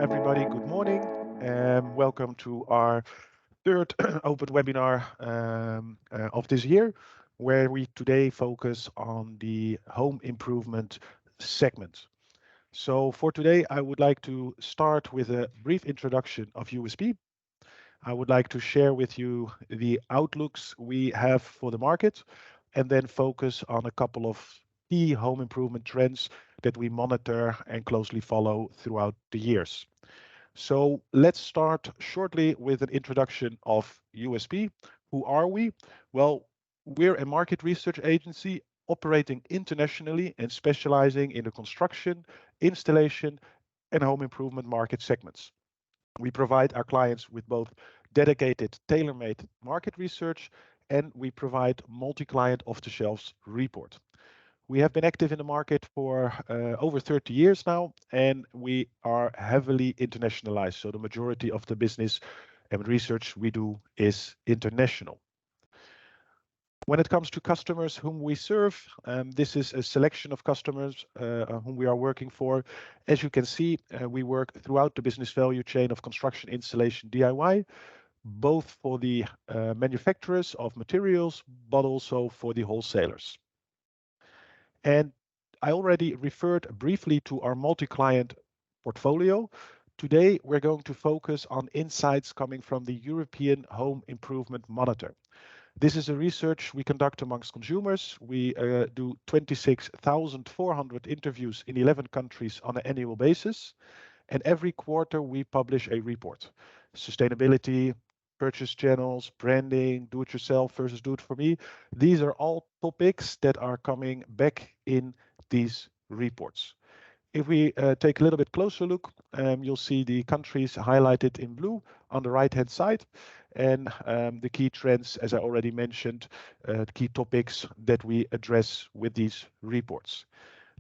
everybody. Good morning. Welcome to our third open webinar of this year, where we today focus on the home improvement segment. So for today, I would like to start with a brief introduction of USP. I would like to share with you the outlooks we have for the market, and then focus on a couple of key home improvement trends that we monitor and closely follow throughout the years. So let's start shortly with an introduction of USP. Who are we? Well, we're a market research agency operating internationally and specializing in the construction, installation, and home improvement market segments. We provide our clients with both dedicated, tailor-made market research, and we provide multi-client off-the-shelf report. We have been active in the market for over 30 years now, and we are heavily internationalized. So the majority of the business and research we do is international. When it comes to customers whom we serve, this is a selection of customers whom we are working for. As you can see, we work throughout the business value chain of construction, installation, DIY, both for the manufacturers of materials, but also for the wholesalers. And I already referred briefly to our multi-client portfolio. Today, we're going to focus on insights coming from the European Home Improvement Monitor. This is a research we conduct amongst consumers. We do 26,400 interviews in 11 countries on an annual basis. And every quarter, we publish a report. Sustainability, purchase channels, branding, do-it-yourself versus do-it-for-me. These are all topics that are coming back in these reports. If we take a little bit closer look, you'll see the countries highlighted in blue on the right-hand side, and the key trends, as I already mentioned, the key topics that we address with these reports.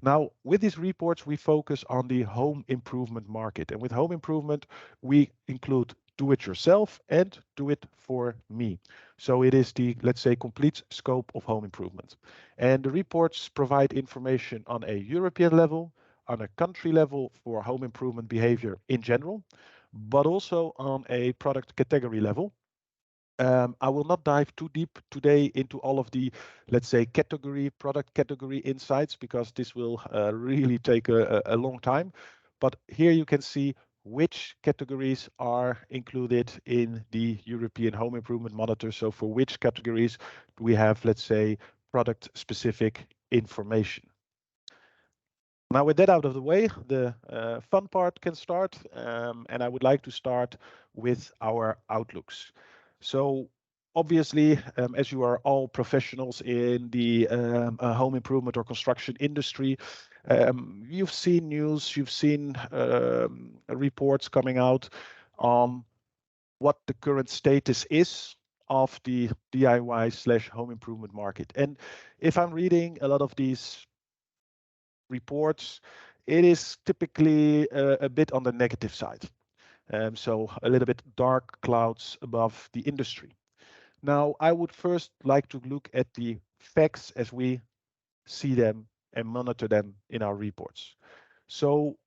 Now, with these reports, we focus on the home improvement market. And with home improvement, we include do-it-yourself and do-it-for-me. So it is the, let's say, complete scope of home improvement. And the reports provide information on a European level, on a country level for home improvement behavior in general, but also on a product category level. I will not dive too deep today into all of the, let's say, product category insights, because this will really take a long time. But here you can see which categories are included in the European Home Improvement Monitor. So for which categories we have, let's say, product-specific information. Now, with that out of the way, the fun part can start, and I would like to start with our outlooks. So obviously, as you are all professionals in the home improvement or construction industry, you've seen news, you've seen reports coming out on what the current status is of the DIY/home improvement market. And if I'm reading a lot of these reports, it is typically a bit on the negative side. So a little bit dark clouds above the industry. Now, I would first like to look at the facts as we see them and monitor them in our reports. So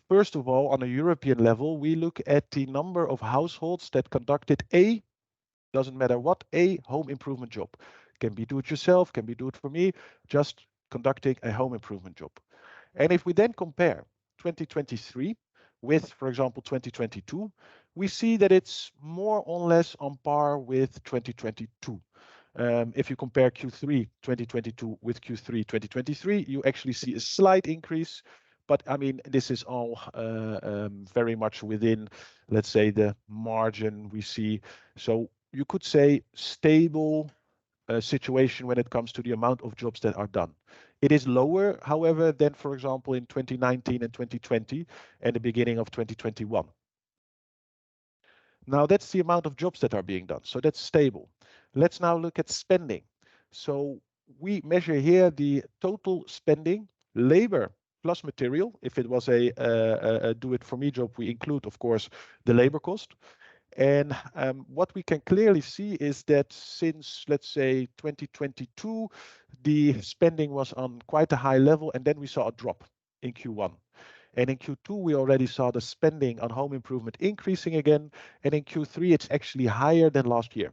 first of all, on a European level, we look at the number of households that conducted doesn't matter what, a home improvement job. Can be do-it-yourself, can be do-it-for-me, just conducting a home improvement job. And if we then compare 2023 with, for example, 2022, we see that it's more or less on par with 2022. If you compare Q3 2022 with Q3 2023, you actually see a slight increase. But I mean, this is all very much within, let's say, the margin we see. So you could say stable situation when it comes to the amount of jobs that are done. It is lower, however, than, for example, in 2019 and 2020 and the beginning of 2021. Now, that's the amount of jobs that are being done. So that's stable. Let's now look at spending. So we measure here the total spending, labor plus material. If it was a do-it-for-me job, we include, of course, the labor cost. And what we can clearly see is that since, let's say, 2022, the spending was on quite a high level, and then we saw a drop in Q1. And in Q2, we already saw the spending on home improvement increasing again. And in Q3, it's actually higher than last year.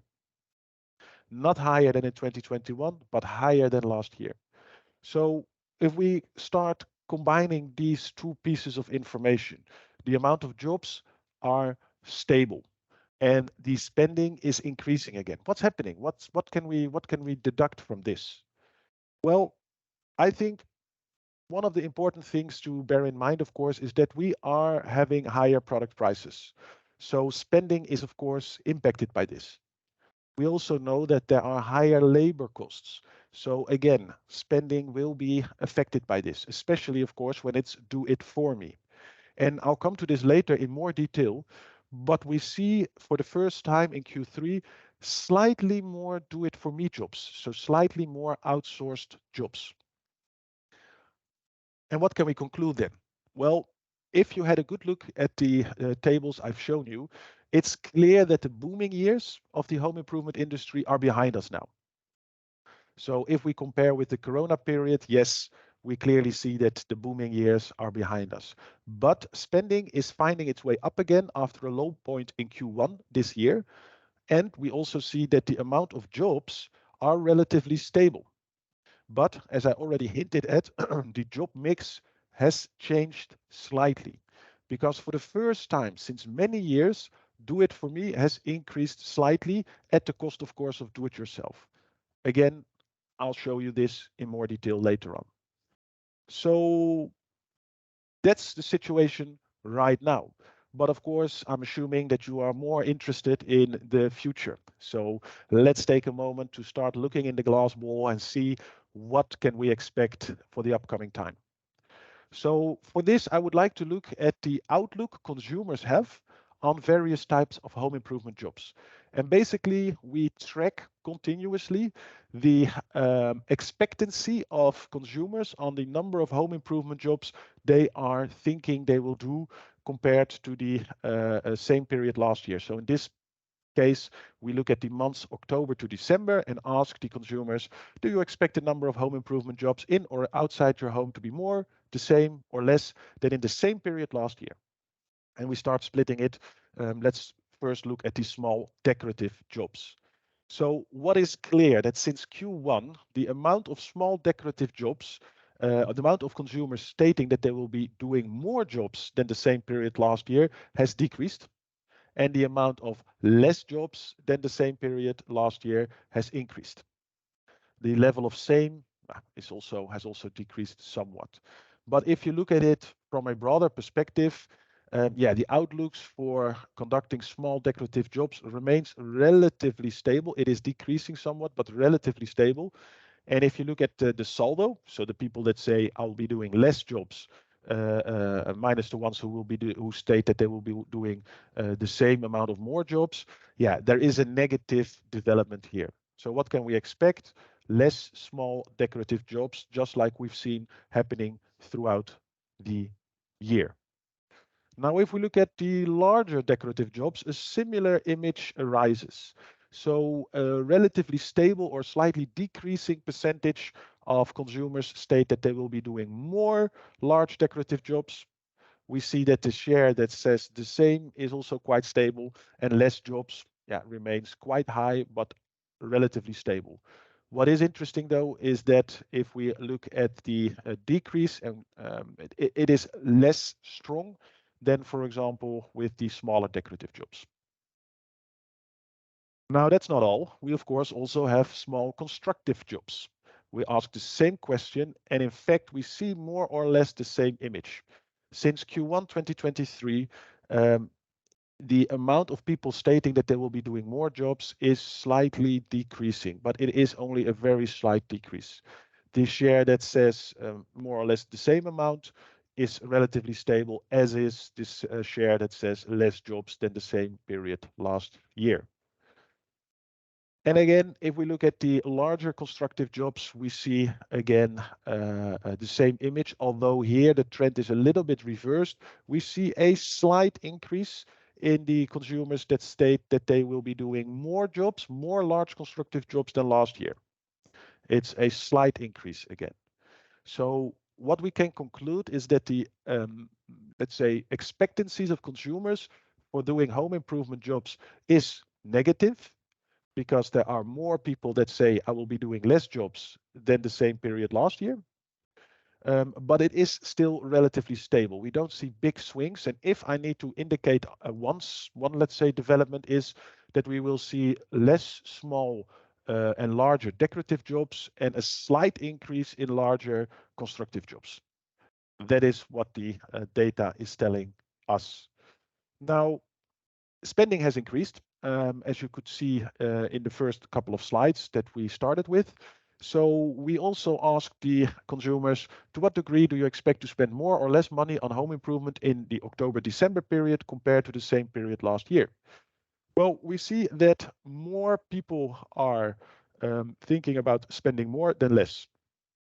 Not higher than in 2021, but higher than last year. So if we start combining these two pieces of information, the amount of jobs are stable and the spending is increasing again. What's happening? What can we deduct from this? Well, I think one of the important things to bear in mind, of course, is that we are having higher product prices. So spending is, of course, impacted by this. We also know that there are higher labor costs. So again, spending will be affected by this, especially, of course, when it's do it for me. And I'll come to this later in more detail, but we see for the first time in Q3 slightly more do it for me jobs, so slightly more outsourced jobs. And what can we conclude then? Well, if you had a good look at the tables I've shown you, it's clear that the booming years of the home improvement industry are behind us now. So if we compare with the Corona period, yes, we clearly see that the booming years are behind us. But spending is finding its way up again after a low point in Q1 this year. And we also see that the amount of jobs are relatively stable. But as I already hinted at, the job mix has changed slightly because for the first time since many years, do it for me has increased slightly at the cost, of course, of do it yourself. Again, I'll show you this in more detail later on. So that's the situation right now. But of course, I'm assuming that you are more interested in the future. So let's take a moment to start looking in the glass ball and see what can we expect for the upcoming time. So for this, I would like to look at the outlook consumers have on various types of home improvement jobs. And basically, we track continuously the expectancy of consumers on the number of home improvement jobs they are thinking they will do compared to the same period last year. So in this case, we look at the months October to December and ask the consumers, do you expect the number of home improvement jobs in or outside your home to be more, the same, or less than in the same period last year? And we start splitting it. Let's first look at the small decorative jobs. So what is clear that since Q1, the amount of small decorative jobs, the amount of consumers stating that they will be doing more jobs than the same period last year has decreased, and the amount of less jobs than the same period last year has increased. The level of same has also decreased somewhat. But if you look at it from a broader perspective, the outlooks for conducting small decorative jobs remains relatively stable. It is decreasing somewhat, but relatively stable. And if you look at the saldo, so the people that say I'll be doing less jobs, minus the ones who state that they will be doing the same amount of more jobs, there is a negative development here. So what can we expect? Less small decorative jobs, just like we've seen happening throughout the year. Now, if we look at the larger decorative jobs, a similar image arises. So a relatively stable or slightly decreasing percentage of consumers state that they will be doing more large decorative jobs. We see that the share that says the same is also quite stable, and less jobs remains quite high, but relatively stable. What is interesting, though, is that if we look at the decrease, and it is less strong than, for example, with the smaller decorative jobs. Now, that's not all. We, of course, also have small constructive jobs. We ask the same question, and in fact, we see more or less the same image. Since Q1 2023, the amount of people stating that they will be doing more jobs is slightly decreasing, but it is only a very slight decrease. The share that says more or less the same amount is relatively stable, as is this share that says less jobs than the same period last year. And again, if we look at the larger constructive jobs, we see again the same image, although here the trend is a little bit reversed. We see a slight increase in the consumers that state that they will be doing more jobs, more large constructive jobs than last year. It's a slight increase again. So what we can conclude is that the, let's say, expectancies of consumers for doing home improvement jobs is negative, because there are more people that say I will be doing less jobs than the same period last year. But it is still relatively stable. We don't see big swings. And if I need to indicate one, let's say, development is that we will see less small and larger decorative jobs and a slight increase in larger constructive jobs. That is what the data is telling us. Now, spending has increased, as you could see in the first couple of slides that we started with. So we also asked the consumers, to what degree do you expect to spend more or less money on home improvement in the October-December period compared to the same period last year? Well, we see that more people are thinking about spending more than less.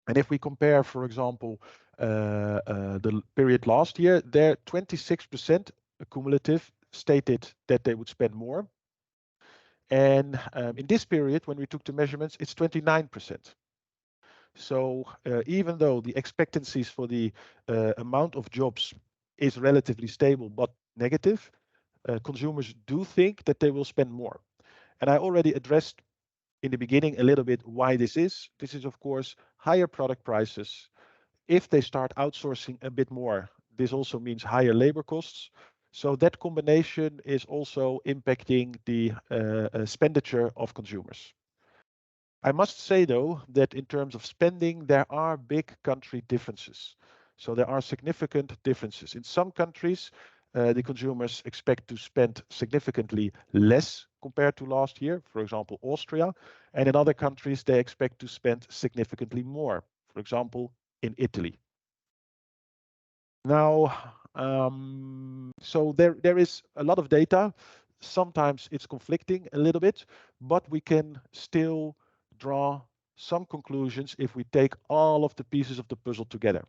And if we compare, for example, the period last year, there 26% cumulative stated that they would spend more. And in this period, when we took the measurements, it's 29%. So even though the expectancies for the amount of jobs is relatively stable but negative, consumers do think that they will spend more. And I already addressed in the beginning a little bit why this is. This is, of course, higher product prices. If they start outsourcing a bit more, this also means higher labor costs. So that combination is also impacting the expenditure of consumers. I must say, though, that in terms of spending, there are big country differences. So there are significant differences. In some countries, the consumers expect to spend significantly less compared to last year, for example, Austria. And in other countries, they expect to spend significantly more, for example, in Italy. Now, so there is a lot of data. Sometimes it's conflicting a little bit, but we can still draw some conclusions if we take all of the pieces of the puzzle together.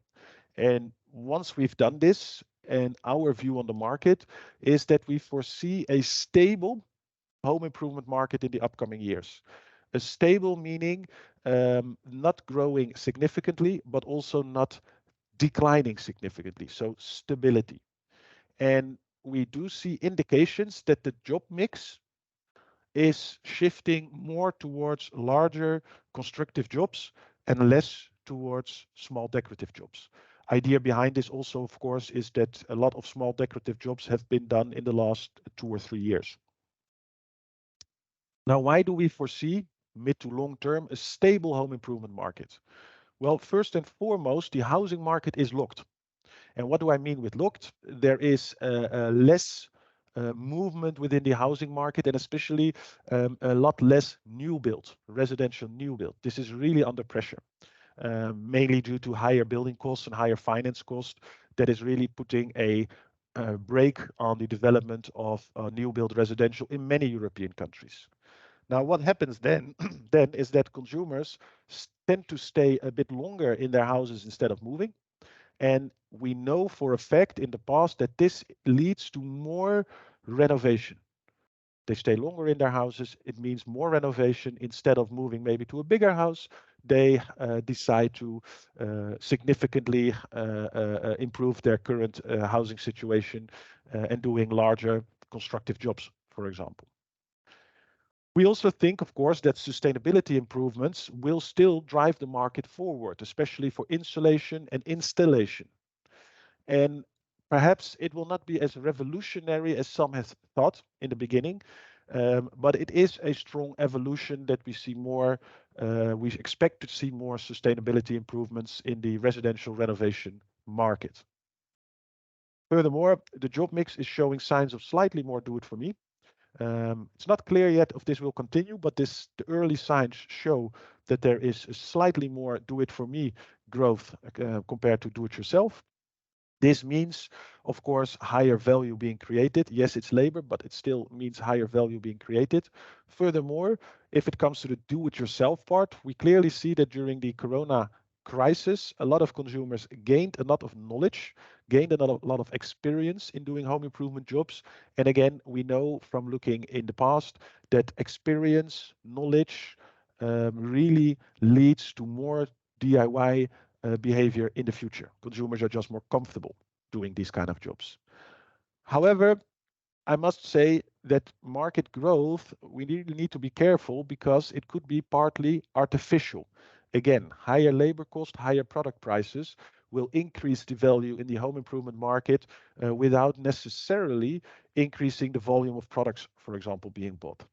And once we've done this, and our view on the market is that we foresee a stable home improvement market in the upcoming years. A stable meaning not growing significantly, but also not declining significantly, so stability. And we do see indications that the job mix is shifting more towards larger constructive jobs and less towards small decorative jobs. Idea behind this also, of course, is that a lot of small decorative jobs have been done in the last 2 or 3 years. Now, why do we foresee mid to long term a stable home improvement market? Well, first and foremost, the housing market is locked. And what do I mean with locked? There is less movement within the housing market, and especially a lot less new build, residential new build. This is really under pressure, mainly due to higher building costs and higher finance costs. That is really putting a brake on the development of new build residential in many European countries. Now, what happens then is that consumers tend to stay a bit longer in their houses instead of moving. And we know for a fact in the past that this leads to more renovation. They stay longer in their houses. It means more renovation. Instead of moving maybe to a bigger house, they decide to significantly improve their current housing situation and doing larger constructive jobs, for example. We also think, of course, that sustainability improvements will still drive the market forward, especially for insulation and installation. And perhaps it will not be as revolutionary as some have thought in the beginning, but it is a strong evolution that we see more. We expect to see more sustainability improvements in the residential renovation market. Furthermore, the job mix is showing signs of slightly more do-it-for-me. It's not clear yet if this will continue, but the early signs show that there is a slightly more do-it-for-me growth compared to do-it-yourself. This means, of course, higher value being created. Yes, it's labor, but it still means higher value being created. Furthermore, if it comes to the do-it-yourself part, we clearly see that during the Corona crisis, a lot of consumers gained a lot of knowledge, gained a lot of experience in doing home improvement jobs. And again, we know from looking in the past that experience, knowledge really leads to more DIY behavior in the future. Consumers are just more comfortable doing these kind of jobs. However, I must say that market growth, we really need to be careful because it could be partly artificial. Again, higher labor cost, higher product prices will increase the value in the home improvement market without necessarily increasing the volume of products, for example, being bought.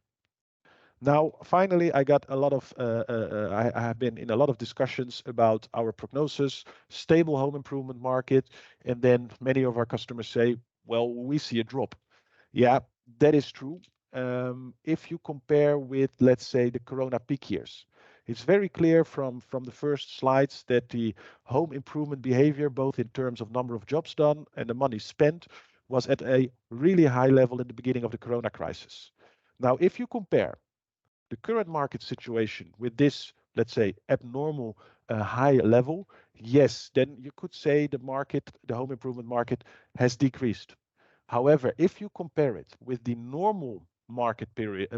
Now, finally, I got a lot of, I have been in a lot of discussions about our prognosis, stable home improvement market, and then many of our customers say, well, we see a drop. Yeah, that is true. If you compare with, let's say, the Corona peak years, it's very clear from the first slides that the home improvement behavior, both in terms of number of jobs done and the money spent, was at a really high level in the beginning of the Corona crisis. Now, if you compare the current market situation with this, let's say, abnormal high level, yes, then you could say the market, the home improvement market has decreased. However, if you compare it with the normal market period,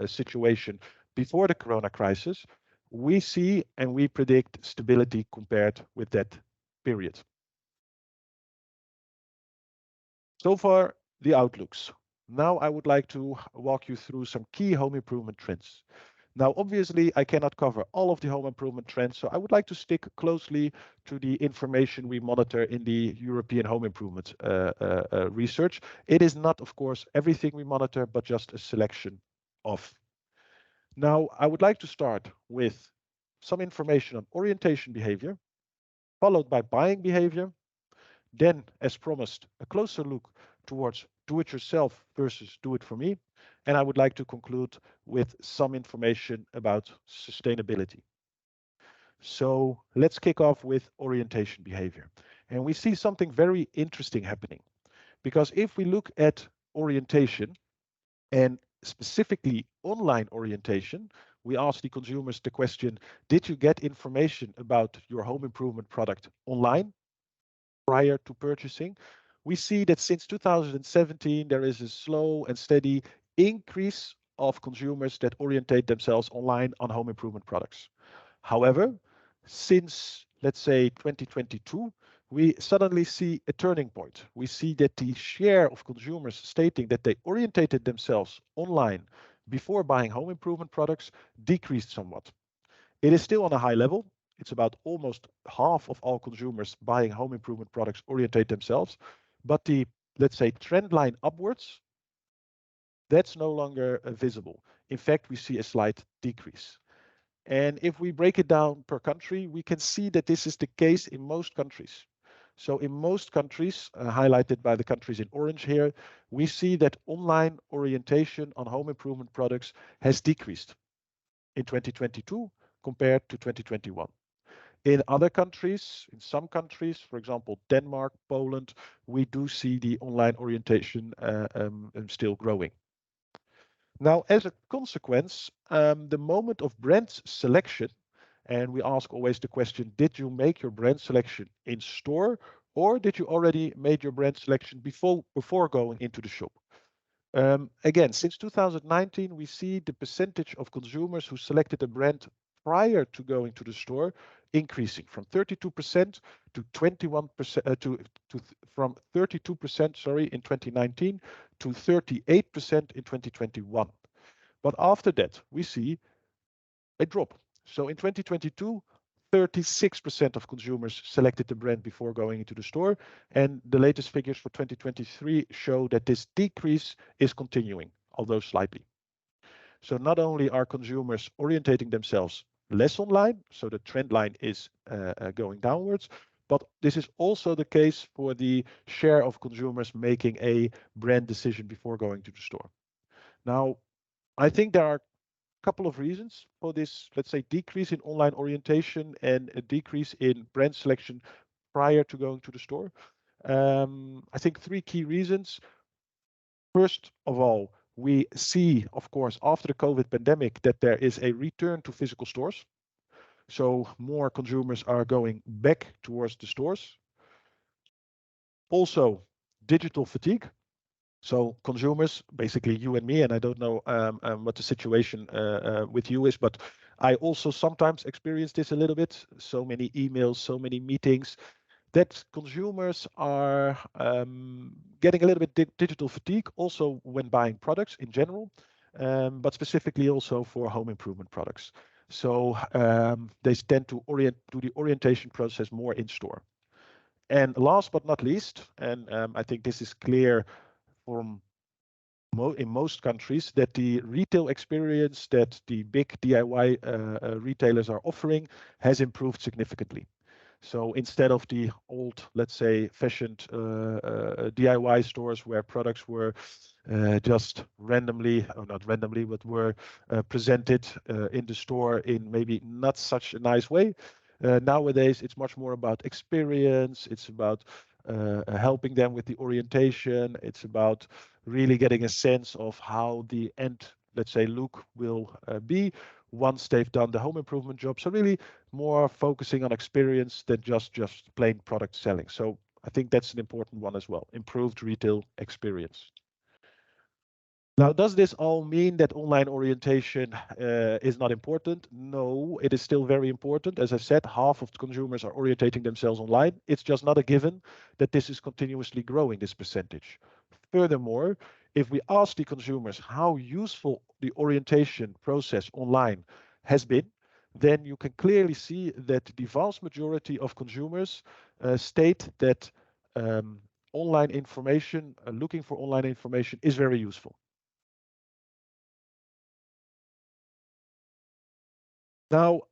situation before the Corona crisis, we see and we predict stability compared with that period. So far, the outlooks. Now I would like to walk you through some key home improvement trends. Now, obviously, I cannot cover all of the home improvement trends, so I would like to stick closely to the information we monitor in the European home improvement research. It is not, of course, everything we monitor, but just a selection of. Now, I would like to start with some information on orientation behavior, followed by buying behavior. Then, as promised, a closer look towards do-it-yourself versus do-it-for-me. And I would like to conclude with some information about sustainability. So let's kick off with orientation behavior. And we see something very interesting happening. Because if we look at orientation, and specifically online orientation, we ask the consumers the question, did you get information about your home improvement product online prior to purchasing? We see that since 2017, there is a slow and steady increase of consumers that orientate themselves online on home improvement products. However, since, let's say, 2022, we suddenly see a turning point. We see that the share of consumers stating that they orientated themselves online before buying home improvement products decreased somewhat. It is still on a high level. It's about almost half of all consumers buying home improvement products orientate themselves. But the, let's say, trend line upwards, that's no longer visible. In fact, we see a slight decrease. And if we break it down per country, we can see that this is the case in most countries. So in most countries, highlighted by the countries in orange here, we see that online orientation on home improvement products has decreased in 2022 compared to 2021. In other countries, in some countries, for example, Denmark, Poland, we do see the online orientation still growing. Now, as a consequence, the moment of brand selection, and we ask always the question, did you make your brand selection in store or did you already made your brand selection before going into the shop? Again, since 2019, we see the percentage of consumers who selected a brand prior to going to the store increasing from 32% to 21% from 32%, sorry, in 2019 to 38% in 2021. But after that, we see a drop. So in 2022, 36% of consumers selected the brand before going into the store, and the latest figures for 2023 show that this decrease is continuing, although slightly. So not only are consumers orientating themselves less online, so the trend line is going downwards, but this is also the case for the share of consumers making a brand decision before going to the store. Now, I think there are a couple of reasons for this, let's say, decrease in online orientation and a decrease in brand selection prior to going to the store. I think three key reasons. First of all, we see, of course, after the COVID pandemic, that there is a return to physical stores. So more consumers are going back towards the stores. Also, digital fatigue. So consumers, basically you and me, and I don't know what the situation with you is, but I also sometimes experience this a little bit. So many emails, so many meetings, that consumers are getting a little bit digital fatigue also when buying products in general, but specifically also for home improvement products. So they tend to do the orientation process more in store. And last but not least, and I think this is clear from in most countries, that the retail experience that the big DIY retailers are offering has improved significantly. So instead of the old, let's say, fashioned DIY stores where products were just randomly, or not randomly, but were presented in the store in maybe not such a nice way, nowadays it's much more about experience. It's about helping them with the orientation. It's about really getting a sense of how the end, let's say, look will be once they've done the home improvement job. So really more focusing on experience than just plain product selling. So I think that's an important one as well, improved retail experience. Now, does this all mean that online orientation is not important? No, it is still very important. As I said, half of consumers are orientating themselves online. It's just not a given that this is continuously growing, this percentage. Furthermore, if we ask the consumers how useful the orientation process online has been, then you can clearly see that the vast majority of consumers state that online information, looking for online information is very useful. Now,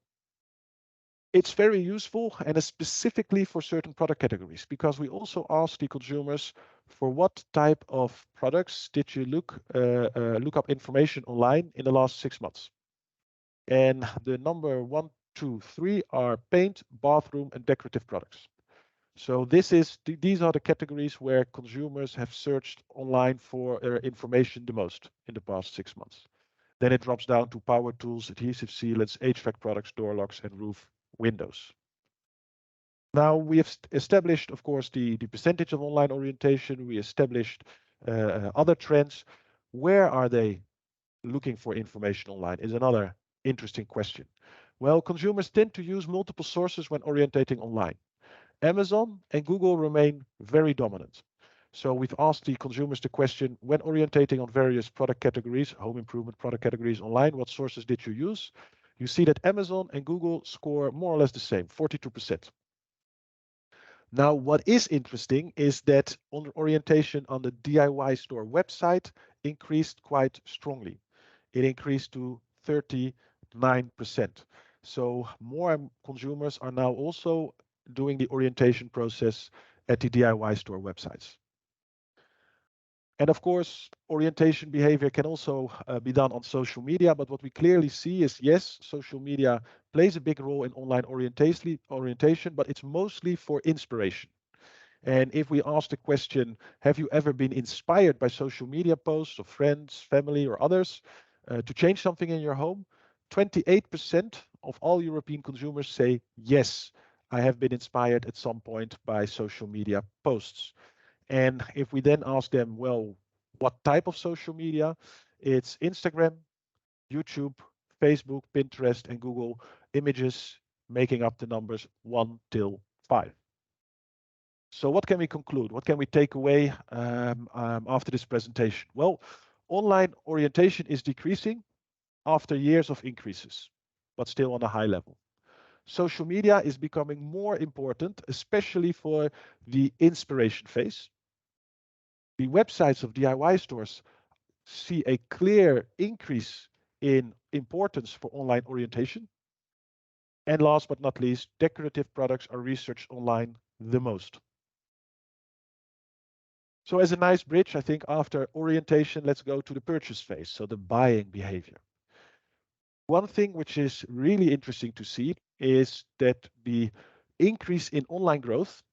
it's very useful, and it's specifically for certain product categories, because we also ask the consumers for what type of products did you look up information online in the last 6 months. And the number 1, 2, 3 are paint, bathroom, and decorative products. So these are the categories where consumers have searched online for information the most in the past 6 months. Then it drops down to power tools, adhesive sealants, HVAC products, door locks, and roof windows. Now we have established, of course, the percentage of online orientation. We established other trends. Where are they looking for information online is another interesting question. Well, consumers tend to use multiple sources when orientating online. Amazon and Google remain very dominant. So we've asked the consumers the question, when orientating on various product categories, home improvement product categories online, what sources did you use? You see that Amazon and Google score more or less the same, 42%. Now, what is interesting is that orientation on the DIY store website increased quite strongly. It increased to 39%. So more consumers are now also doing the orientation process at the DIY store websites. And of course, orientation behavior can also be done on social media, but what we clearly see is, yes, social media plays a big role in online orientation, but it's mostly for inspiration. And if we ask the question, have you ever been inspired by social media posts of friends, family, or others to change something in your home? 28% of all European consumers say, yes, I have been inspired at some point by social media posts. And if we then ask them, well, what type of social media? It's Instagram, YouTube, Facebook, Pinterest, and Google images, making up the numbers 1 till 5. So what can we conclude? What can we take away after this presentation? Well, online orientation is decreasing after years of increases, but still on a high level. Social media is becoming more important, especially for the inspiration phase. The websites of DIY stores see a clear increase in importance for online orientation. And last but not least, decorative products are researched online the most. So as a nice bridge, I think after orientation, let's go to the purchase phase, so the buying behavior. One thing which is really interesting to see is that the increase in online growth,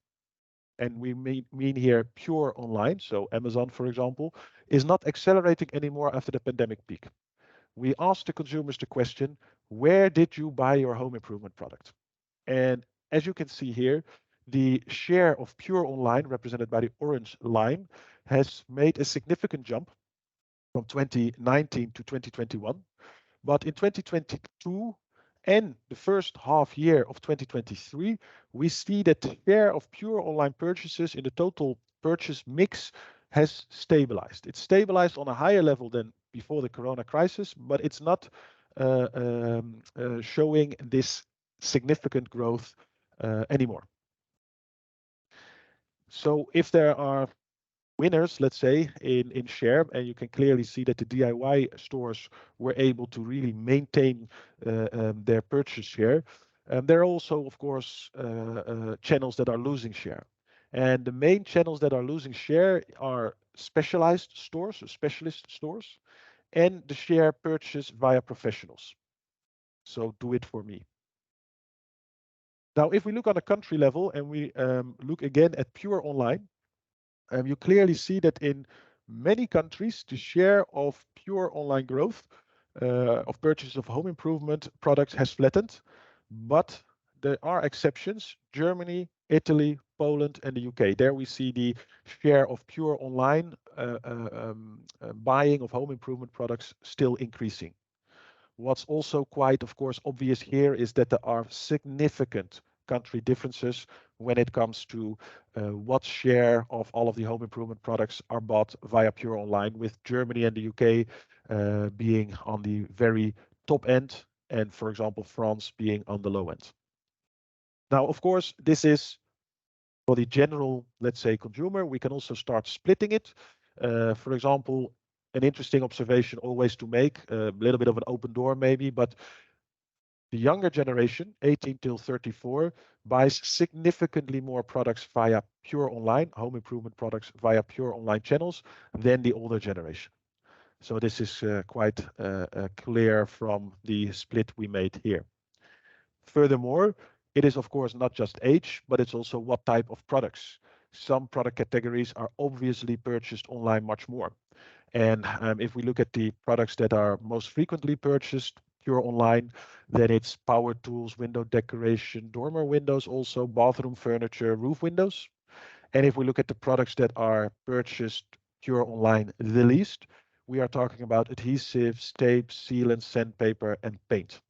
and we mean here pure online, so Amazon, for example, is not accelerating anymore after the pandemic peak. We asked the consumers the question, where did you buy your home improvement product? And as you can see here, the share of pure online, represented by the orange line, has made a significant jump from 2019 to 2021. But in 2022, And the first half year of 2023, we see that the share of pure online purchases in the total purchase mix has stabilized. It's stabilized on a higher level than before the corona crisis, but it's not showing this significant growth anymore. So if there are winners, let's say, in share, and you can clearly see that the DIY stores were able to really maintain their purchase share. There are also, of course, channels that are losing share. And the main channels that are losing share are specialized stores, or specialist stores, and the share purchase via professionals. So do it for me. Now, if we look on a country level and we look again at pure online, you clearly see that in many countries, the share of pure online growth of purchase of home improvement products has flattened, but there are exceptions: Germany, Italy, Poland, and the UK. There we see the share of pure online buying of home improvement products still increasing. What's also quite, of course, obvious here is that there are significant country differences when it comes to what share of all of the home improvement products are bought via pure online, with Germany and the UK being on the very top end, and for example, France being on the low end. Now, of course, this is for the general, let's say, consumer. We can also start splitting it. For example, an interesting observation always to make, a little bit of an open door maybe, but the younger generation, 18 till 34, buys significantly more products via pure online, home improvement products via pure online channels than the older generation. So this is quite clear from the split we made here. Furthermore, it is of course not just age, but it's also what type of products. Some product categories are obviously purchased online much more. And if we look at the products that are most frequently purchased pure online, then it's power tools, window decoration, dormer windows, also bathroom furniture, roof windows. And if we look at the products that are purchased pure online the least, we are talking about adhesives, tapes, sealants, sandpaper, and paint.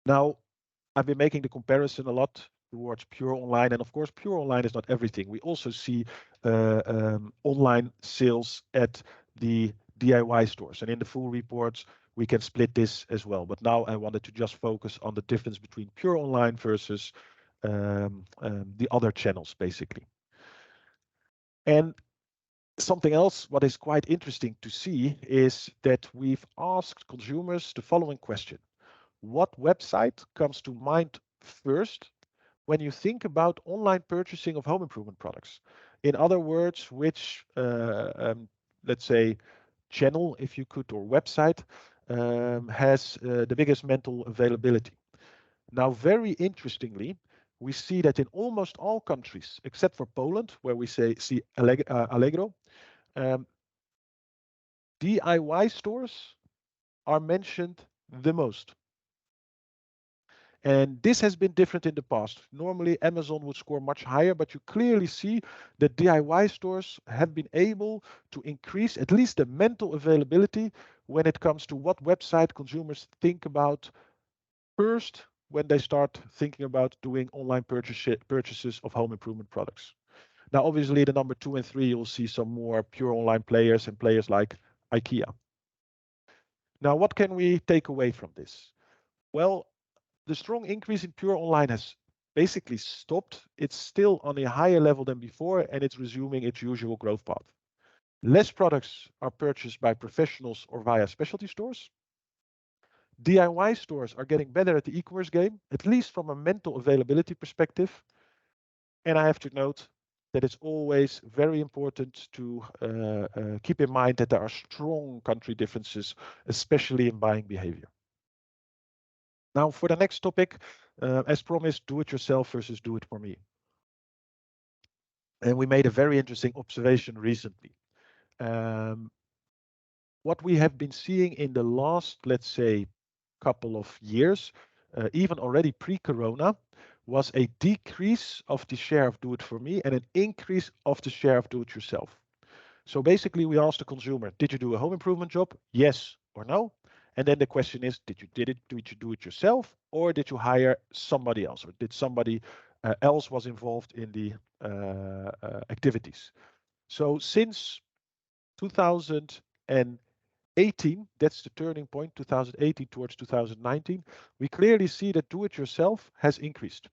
Now, I've been making the comparison a lot towards pure online, and of course, pure online is not everything. We also see online sales at the DIY stores, and in the full reports, we can split this as well. But now I wanted to just focus on the difference between pure online versus the other channels, basically. And something else, what is quite interesting to see, is that we've asked consumers the following question: what website comes to mind first when you think about online purchasing of home improvement products? In other words, which, let's say, channel, if you could, or website has the biggest mental availability? Now, very interestingly, we see that in almost all countries, except for Poland, where we see Allegro, DIY stores are mentioned the most. And this has been different in the past. Normally, Amazon would score much higher, but you clearly see that DIY stores have been able to increase at least the mental availability when it comes to what website consumers think about first when they start thinking about doing online purchases of home improvement products. Now, obviously, the number 2 and 3, you'll see some more pure online players and players like IKEA. Now, what can we take away from this? Well, the strong increase in pure online has basically stopped. It's still on a higher level than before, and it's resuming its usual growth path. Less products are purchased by professionals or via specialty stores. DIY stores are getting better at the e-commerce game, at least from a mental availability perspective. And I have to note that it's always very important to keep in mind that there are strong country differences, especially in buying behavior. Now, for the next topic, as promised, do it yourself versus do it for me. And we made a very interesting observation recently. What we have been seeing in the last, let's say, couple of years, even already pre-corona, was a decrease of the share of do it for me and an increase of the share of do it yourself. So basically, we asked the consumer, did you do a home improvement job? Yes or no? And then the question is, did you do it yourself, or did you hire somebody else, or did somebody else was involved in the activities? So since 2018, that's the turning point, 2018 towards 2019, we clearly see that do-it-yourself has increased.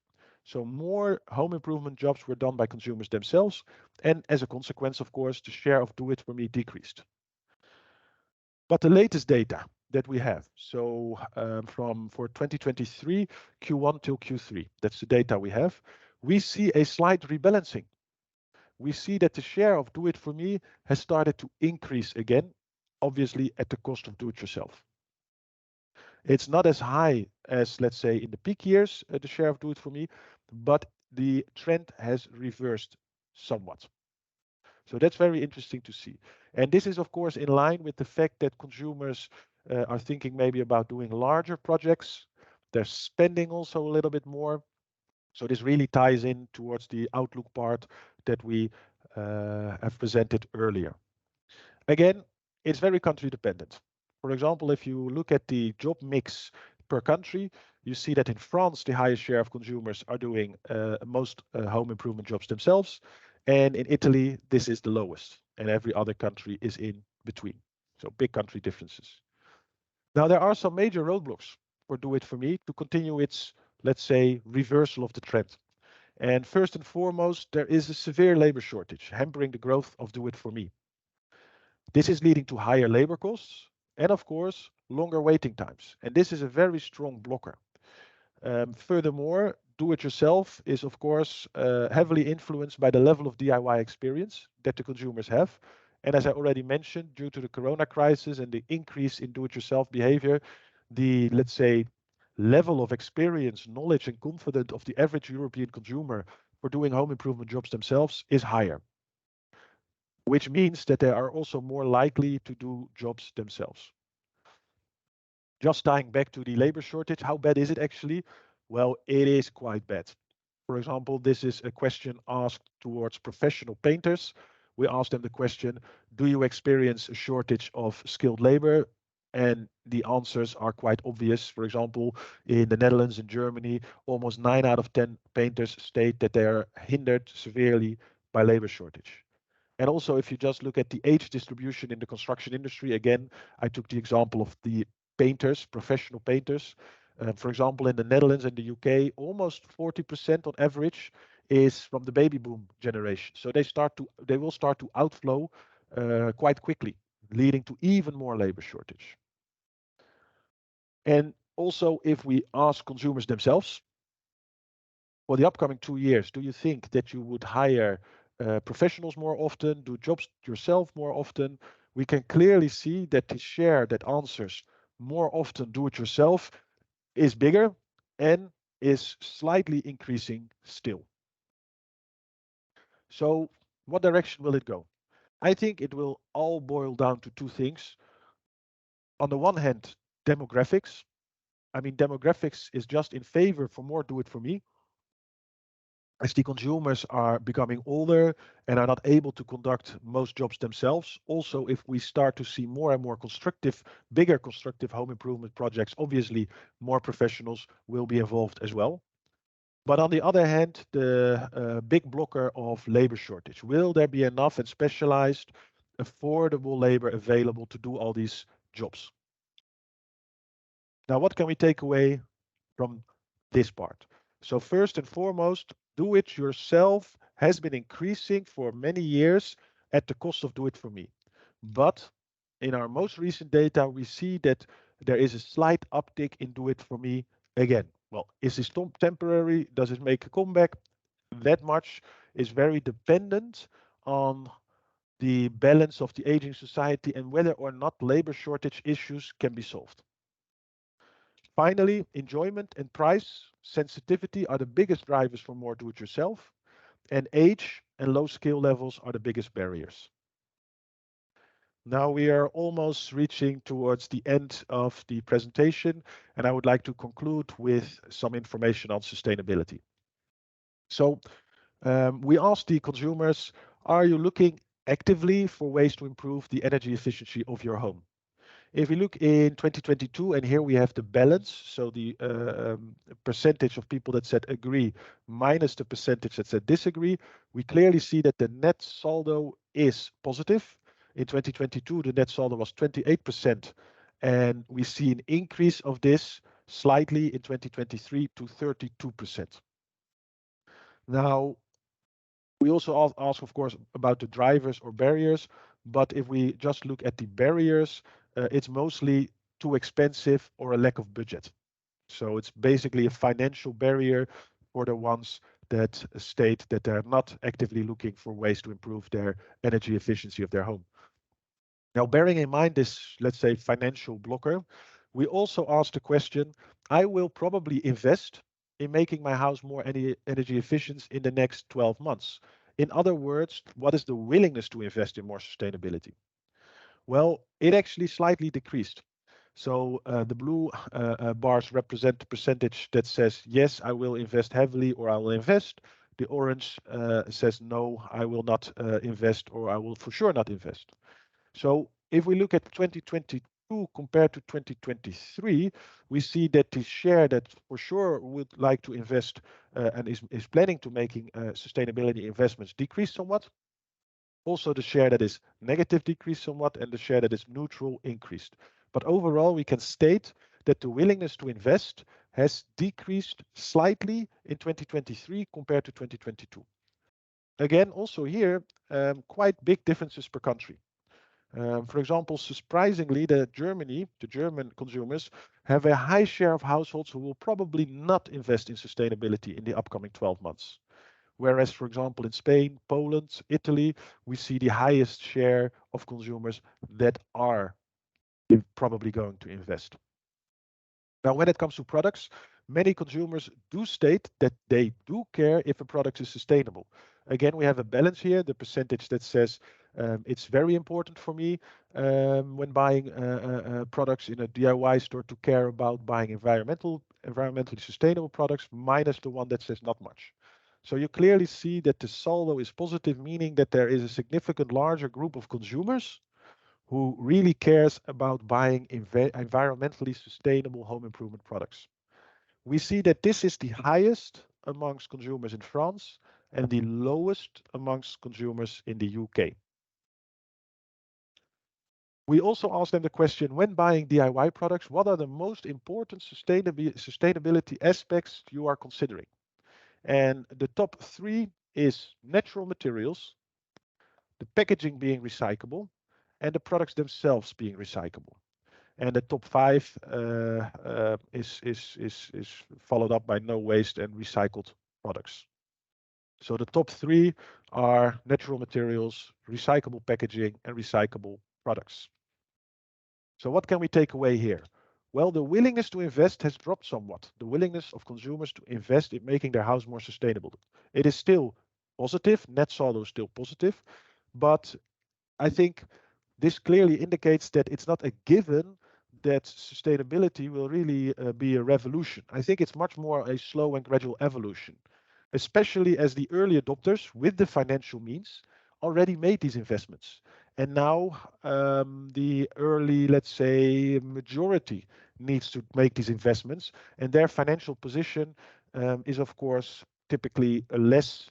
So more home improvement jobs were done by consumers themselves, and as a consequence, of course, the share of do-it-for-me decreased. But the latest data that we have, so for 2023, Q1 till Q3, that's the data we have, we see a slight rebalancing. We see that the share of do it for me has started to increase again, obviously at the cost of do it yourself. It's not as high as, let's say, in the peak years, the share of do it for me, but the trend has reversed somewhat. So that's very interesting to see. And this is, of course, in line with the fact that consumers are thinking maybe about doing larger projects. They're spending also a little bit more. So this really ties in towards the outlook part that we have presented earlier. Again, it's very country dependent. For example, if you look at the job mix per country, you see that in France, the highest share of consumers are doing most home improvement jobs themselves. And in Italy, this is the lowest. And every other country is in between. So big country differences. Now, there are some major roadblocks for Do It For Me to continue its, let's say, reversal of the trend. And first and foremost, there is a severe labor shortage hampering the growth of Do It For Me. This is leading to higher labor costs and, of course, longer waiting times. And this is a very strong blocker. Furthermore, do-it-yourself is, of course, heavily influenced by the level of DIY experience that the consumers have. And as I already mentioned, due to the corona crisis and the increase in do-it-yourself behavior, the, let's say, level of experience, knowledge, and confidence of the average European consumer for doing home improvement jobs themselves is higher, which means that they are also more likely to do jobs themselves. Just tying back to the labor shortage, how bad is it actually? Well, it is quite bad. For example, this is a question asked towards professional painters. We asked them the question, do you experience a shortage of skilled labor? And the answers are quite obvious. For example, in the Netherlands and Germany, almost 9 out of 10 painters state that they are hindered severely by labor shortage. And also, if you just look at the age distribution in the construction industry, again, I took the example of the painters, professional painters. For example, in the Netherlands and the UK, almost 40% on average is from the baby boom generation. So they will start to outflow quite quickly, leading to even more labor shortage. And also, if we ask consumers themselves, for the upcoming 2 years, do you think that you would hire professionals more often, do jobs yourself more often? We can clearly see that the share that answers more often do it yourself is bigger and is slightly increasing still. So what direction will it go? I think it will all boil down to two things. On the one hand, demographics. I mean, demographics is just in favor for more do it for me. As the consumers are becoming older and are not able to conduct most jobs themselves. Also, if we start to see more and more bigger constructive home improvement projects, obviously more professionals will be involved as well. But on the other hand, the big blocker of labor shortage. Will there be enough and specialized, affordable labor available to do all these jobs? Now, what can we take away from this part? So first and foremost, do it yourself has been increasing for many years at the cost of do it for me. But in our most recent data, we see that there is a slight uptick in do it for me again. Well, is this temporary? Does it make a comeback? That much is very dependent on the balance of the aging society and whether or not labor shortage issues can be solved. Finally, enjoyment and price sensitivity are the biggest drivers for more do-it-yourself, and age and low skill levels are the biggest barriers. Now we are almost reaching towards the end of the presentation, and I would like to conclude with some information on sustainability. So we asked the consumers, are you looking actively for ways to improve the energy efficiency of your home? If we look in 2022, and here we have the balance, so the percentage of people that said agree minus the percentage that said disagree, we clearly see that the net saldo is positive. In 2022, the net saldo was 28%, and we see an increase of this slightly in 2023 to 32%. Now, we also ask, of course, about the drivers or barriers, but if we just look at the barriers, it's mostly too expensive or a lack of budget. So it's basically a financial barrier for the ones that state that they're not actively looking for ways to improve their energy efficiency of their home. Now, bearing in mind this, let's say, financial blocker, we also asked the question, I will probably invest in making my house more energy efficient in the next 12 months. In other words, what is the willingness to invest in more sustainability? Well, it actually slightly decreased. So the blue bars represent the percentage that says, yes, I will invest heavily or I will invest. The orange says, no, I will not invest or I will for sure not invest. So if we look at 2022 compared to 2023, we see that the share that for sure would like to invest and is planning to making sustainability investments decreased somewhat. Also, the share that is negative decreased somewhat, and the share that is neutral increased. But overall, we can state that the willingness to invest has decreased slightly in 2023 compared to 2022. Again, also here, quite big differences per country. For example, surprisingly, the German consumers have a high share of households who will probably not invest in sustainability in the upcoming 12 months. Whereas, for example, in Spain, Poland, Italy, we see the highest share of consumers that are probably going to invest. Now, when it comes to products, many consumers do state that they do care if a product is sustainable. Again, we have a balance here, the percentage that says it's very important for me when buying products in a DIY store to care about buying environmentally sustainable products, minus the one that says not much. So you clearly see that the saldo is positive, meaning that there is a significant larger group of consumers who really cares about buying environmentally sustainable home improvement products. We see that this is the highest amongst consumers in France and the lowest amongst consumers in the UK. We also asked them the question, when buying DIY products, what are the most important sustainability aspects you are considering? And the top 3 is natural materials, the packaging being recyclable, and the products themselves being recyclable. And the top 5 is followed up by no waste and recycled products. So the top 3 are natural materials, recyclable packaging, and recyclable products. So what can we take away here? Well, the willingness to invest has dropped somewhat. The willingness of consumers to invest in making their house more sustainable. It is still positive, net saldo is still positive, but I think this clearly indicates that it's not a given that sustainability will really be a revolution. I think it's much more a slow and gradual evolution, especially as the early adopters with the financial means already made these investments. And now the early, let's say, majority needs to make these investments, and their financial position is, of course, typically less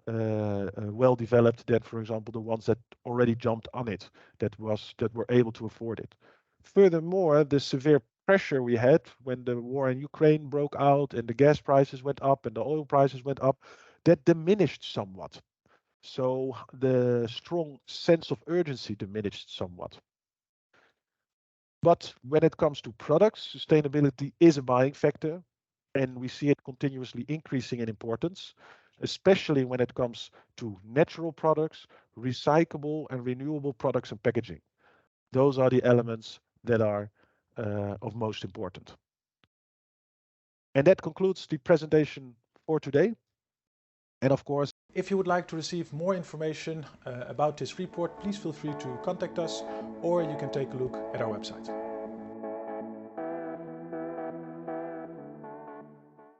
well developed than, for example, the ones that already jumped on it, that were able to afford it. Furthermore, the severe pressure we had when the war in Ukraine broke out and the gas prices went up and the oil prices went up, that diminished somewhat. So the strong sense of urgency diminished somewhat. But when it comes to products, sustainability is a buying factor, and we see it continuously increasing in importance, especially when it comes to natural products, recyclable and renewable products and packaging. Those are the elements that are of most important. And that concludes the presentation for today. And of course, if you would like to receive more information about this report, please feel free to contact us, or you can take a look at our website.